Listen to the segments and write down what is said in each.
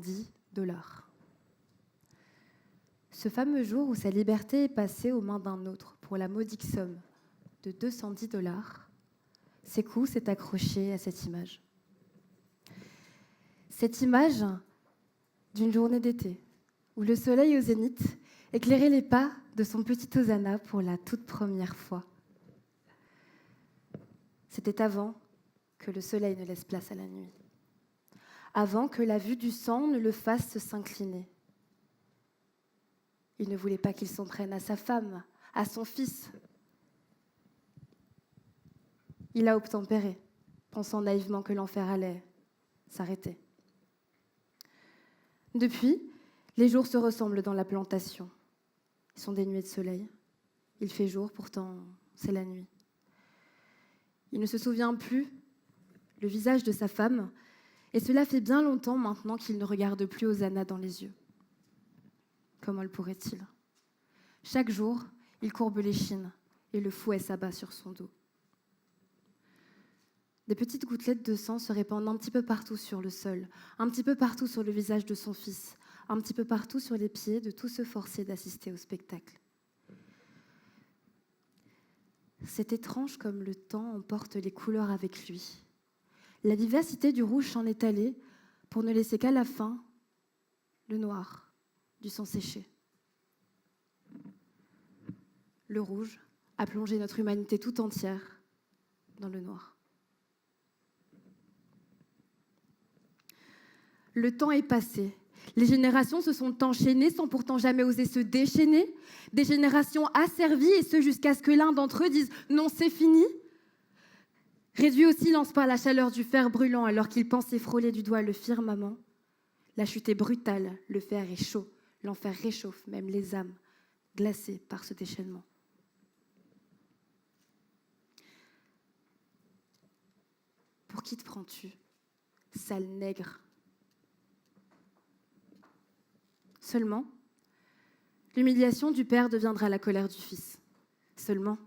$210. Ce fameux jour où sa liberté est passée aux mains d'un autre pour la modique somme de $210, Sékou s'est accroché à cette image. Cette image d'une journée d'été où le soleil au zénith éclairait les pas de son petit Hosanna pour la toute première fois. C'était avant que le soleil ne laisse place à la nuit, avant que la vue du sang ne le fasse s'incliner. Il ne voulait pas qu'il s'en prenne à sa femme, à son fils. Il a obtempéré, pensant naïvement que l'enfer allait s'arrêter. Depuis, les jours se ressemblent dans la plantation. Ils sont des nuées de soleil. Il fait jour, pourtant c'est la nuit. Il ne se souvient plus le visage de sa femme, et cela fait bien longtemps maintenant qu'il ne regarde plus Hosanna dans les yeux. Comment le pourrait-il ? Chaque jour, il courbe l'échine et le fouet s'abat sur son dos. Des petites gouttelettes de sang se répandent un petit peu partout sur le sol, un petit peu partout sur le visage de son fils, un petit peu partout sur les pieds de tous ceux forcés d'assister au spectacle. C'est étrange comme le temps emporte les couleurs avec lui. La vivacité du rouge s'en est allée pour ne laisser qu'à la fin le noir du sang séché. Le rouge a plongé notre humanité tout entière dans le noir. Le temps est passé. Les générations se sont enchaînées sans pourtant jamais oser se déchaîner. Des générations asservies, et ce jusqu'à ce que l'un d'entre eux dise « non, c'est fini ». Réduit au silence par la chaleur du fer brûlant alors qu'il pensait frôler du doigt le firmament, la chute est brutale, le fer est chaud, l'enfer réchauffe même les âmes, glacées par ce déchaînement. Pour qui te prends-tu, sale nègre ? Seulement, l'humiliation du père deviendra la colère du fils. Seulement,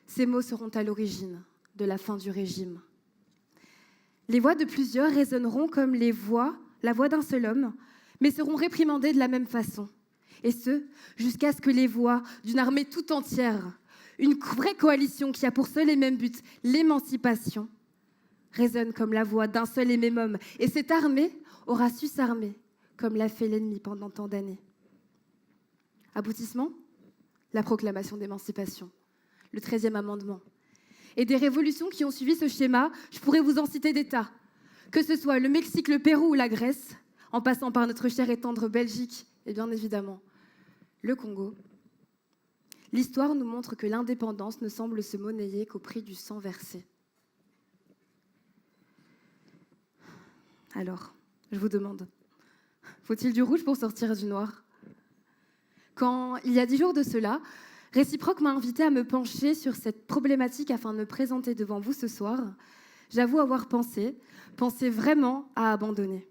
ces mots seront à l'origine de la fin du régime. Les voix de plusieurs résonneront comme la voix d'un seul homme, mais seront réprimandées de la même façon. Et ce, jusqu'à ce que les voix d'une armée tout entière, une vraie coalition qui a pour seul et même but l'émancipation, résonnent comme la voix d'un seul et même homme. Et cette armée aura su s'armer, comme l'a fait l'ennemi pendant tant d'années. Aboutissement ? La proclamation d'émancipation, le 13e amendement. Et des révolutions qui ont suivi ce schéma, je pourrais vous en citer des tas. Que ce soit le Mexique, le Pérou ou la Grèce, en passant par notre chère et tendre Belgique, et bien évidemment le Congo, l'histoire nous montre que l'indépendance ne semble se monnayer qu'au prix du sang versé. Alors, je vous demande, faut-il du rouge pour sortir du noir ? Quand, il y a 10 jours de cela, Réciproque m'a invité à me pencher sur cette problématique afin de me présenter devant vous ce soir, j'avoue avoir pensé vraiment à abandonner.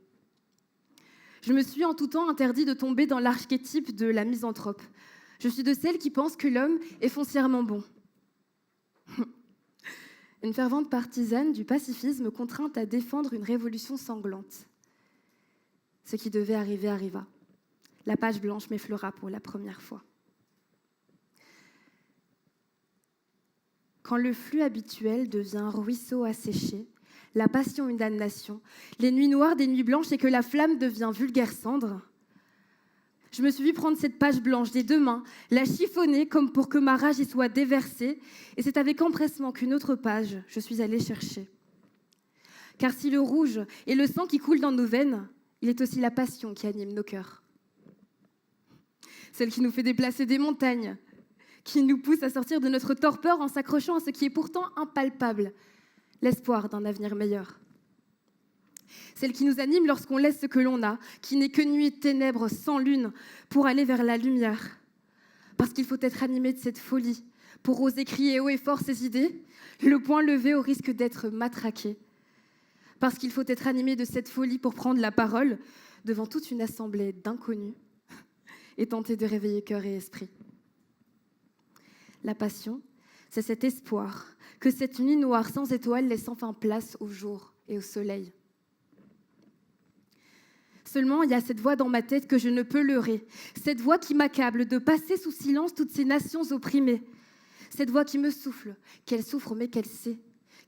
Je me suis en tout temps interdit de tomber dans l'archétype de la misanthrope. Je suis de celles qui pensent que l'homme est foncièrement bon. Une fervente partisane du pacifisme contrainte à défendre une révolution sanglante. Ce qui devait arriver arriva. La page blanche m'effleura pour la première fois. Quand le flux habituel devient ruisseau asséché, la passion une damnation, les nuits noires des nuits blanches et que la flamme devient vulgaire cendre, je me suis vue prendre cette page blanche des 2 mains, la chiffonner comme pour que ma rage y soit déversée, et c'est avec empressement qu'une autre page je suis allée chercher. Car si le rouge est le sang qui coule dans nos veines, il est aussi la passion qui anime nos cœurs. Celle qui nous fait déplacer des montagnes, qui nous pousse à sortir de notre torpeur en s'accrochant à ce qui est pourtant impalpable, l'espoir d'un avenir meilleur. Celle qui nous anime lorsqu'on laisse ce que l'on a, qui n'est que nuit et ténèbres sans lune, pour aller vers la lumière. Parce qu'il faut être animé de cette folie, pour oser crier haut et fort ses idées, le poing levé au risque d'être matraqué. Parce qu'il faut être animé de cette folie pour prendre la parole devant toute une assemblée d'inconnus et tenter de réveiller cœur et esprit. La passion, c'est cet espoir que cette nuit noire sans étoiles laisse enfin place au jour et au soleil. Seulement, il y a cette voix dans ma tête que je ne peux leurrer. Cette voix qui m'accable de passer sous silence toutes ces nations opprimées. Cette voix qui me souffle, qu'elle souffre mais qu'elle sait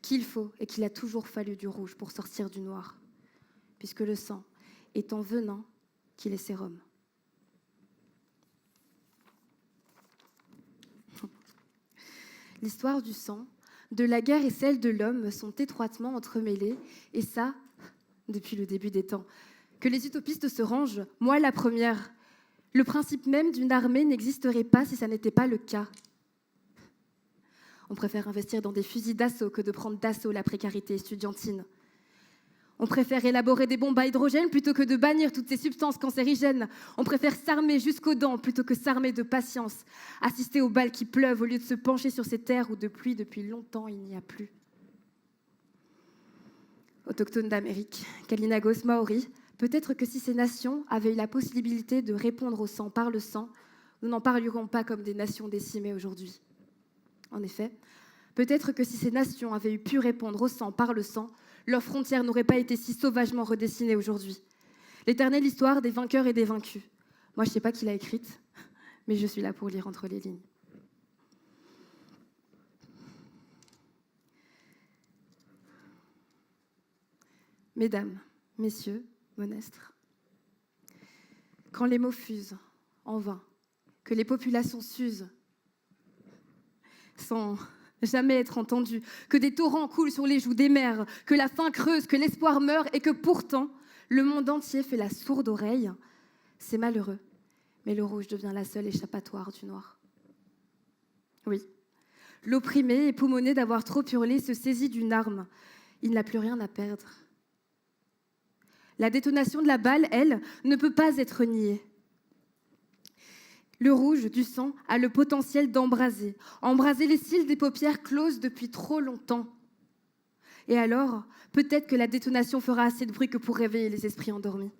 qu'il faut et qu'il a toujours fallu du rouge pour sortir du noir. Puisque le sang est en venin qu'il est sérum. L'histoire du sang, de la guerre et celle de l'homme sont étroitement entremêlées, et ça, depuis le début des temps. Que les utopistes se rangent, moi la première. Le principe même d'une armée n'existerait pas si ça n'était pas le cas. On préfère investir dans des fusils d'assaut que de prendre d'assaut la précarité estudiantine. On préfère élaborer des bombes à hydrogène plutôt que de bannir toutes ces substances cancérigènes. On préfère s'armer jusqu'aux dents plutôt que s'armer de patience. Assister aux balles qui pleuvent au lieu de se pencher sur ces terres où de pluie depuis longtemps il n'y a plus. Autochtones d'Amérique, Kalinagos, Maori, peut-être que si ces nations avaient eu la possibilité de répondre au sang par le sang, nous n'en parlerions pas comme des nations décimées aujourd'hui. En effet, peut-être que si ces nations avaient pu répondre au sang par le sang, leurs frontières n'auraient pas été si sauvagement redessinées aujourd'hui. L'éternelle histoire des vainqueurs et des vaincus. Moi, je ne sais pas qui l'a écrite, mais je suis là pour lire entre les lignes. Mesdames, messieurs, monestres, quand les mots fusent en vain, que les populations s'usent sans jamais être entendues, que des torrents coulent sur les joues des mers, que la faim creuse, que l'espoir meurt et que pourtant le monde entier fait la sourde oreille, c'est malheureux, mais le rouge devient la seule échappatoire du noir. Oui, l'opprimé, époumoné d'avoir trop hurlé, se saisit d'une arme. Il n'a plus rien à perdre. La détonation de la balle, elle, ne peut pas être niée. Le rouge du sang a le potentiel d'embraser les cils des paupières closes depuis trop longtemps. Et alors, peut-être que la détonation fera assez de bruit que pour réveiller les esprits endormis.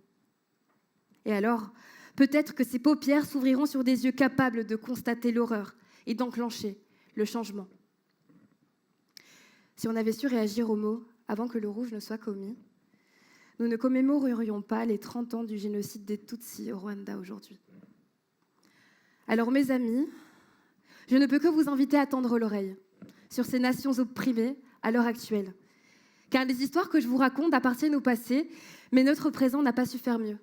Et alors, peut-être que ces paupières s'ouvriront sur des yeux capables de constater l'horreur et d'enclencher le changement. Si on avait su réagir aux mots avant que le rouge ne soit commis, nous ne commémorerions pas les 30 ans du génocide des Tutsis au Rwanda aujourd'hui. Alors, mes amis, je ne peux que vous inviter à tendre l'oreille sur ces nations opprimées à l'heure actuelle. Car les histoires que je vous raconte appartiennent au passé, mais notre présent n'a pas su faire mieux.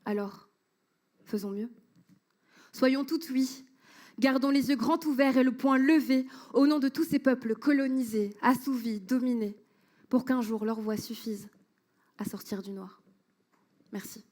Alors, faisons mieux. Soyons toutes oui. Gardons les yeux grands ouverts et le poing levé au nom de tous ces peuples colonisés, assouvis, dominés, pour qu'un jour leur voix suffise à sortir du noir. Merci.